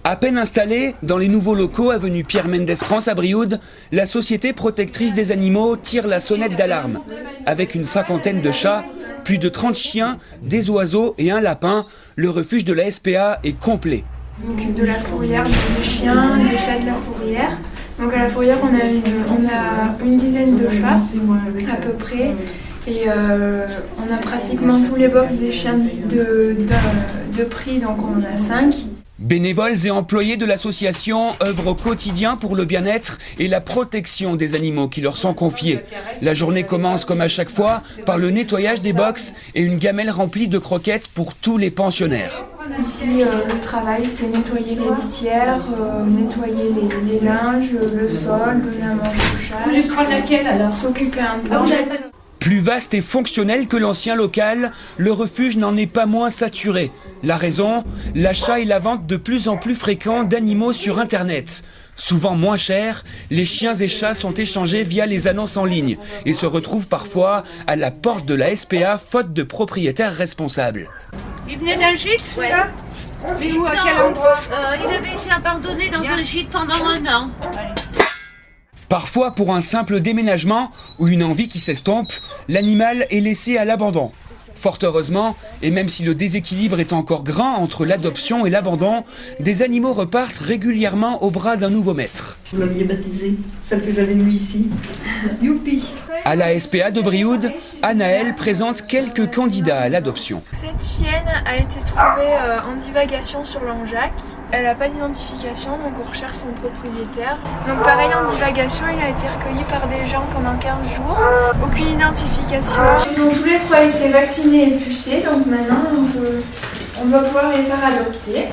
À peine installée, dans les nouveaux locaux avenue Pierre Mendès France à Brioude, la société protectrice des animaux tire la sonnette d'alarme. Avec une cinquantaine de chats, plus de 30 chiens, des oiseaux et un lapin, le refuge de la SPA est complet. On s'occupe de la fourrière, des chiens, des chats de la fourrière. Donc à la fourrière, on a une dizaine de chats à peu près. Et on a pratiquement tous les box des chiens de prix, donc on en a 5. Bénévoles et employés de l'association œuvrent au quotidien pour le bien-être et la protection des animaux qui leur sont confiés. La journée commence comme à chaque fois par le nettoyage des box et une gamelle remplie de croquettes pour tous les pensionnaires. Ici, le travail, c'est nettoyer les litières, nettoyer les linges, le sol, donner à manger aux chats, s'occuper un peu. Plus vaste et fonctionnel que l'ancien local, le refuge n'en est pas moins saturé. La raison, l'achat et la vente de plus en plus fréquents d'animaux sur Internet. Souvent moins chers, les chiens et chats sont échangés via les annonces en ligne et se retrouvent parfois à la porte de la SPA faute de propriétaires responsables. Il venait d'un gîte, ouais. Là mais où, à quel endroit Il avait été abandonné dans un gîte pendant 1 an. Parfois, pour un simple déménagement ou une envie qui s'estompe, l'animal est laissé à l'abandon. Fort heureusement, et même si le déséquilibre est encore grand entre l'adoption et l'abandon, des animaux repartent régulièrement au bras d'un nouveau maître. Vous l'aviez baptisé, celle que j'avais eue ici. Youpi! À la SPA de Brioude, Anaëlle présente quelques candidats à l'adoption. Cette chienne a été trouvée en divagation sur Langeac. Elle n'a pas d'identification, donc on recherche son propriétaire. Donc pareil, en divagation, il a été recueilli par des gens pendant 15 jours. Aucune identification. Ils ont tous les 3 été vaccinés et pucés, donc maintenant on va pouvoir les faire adopter.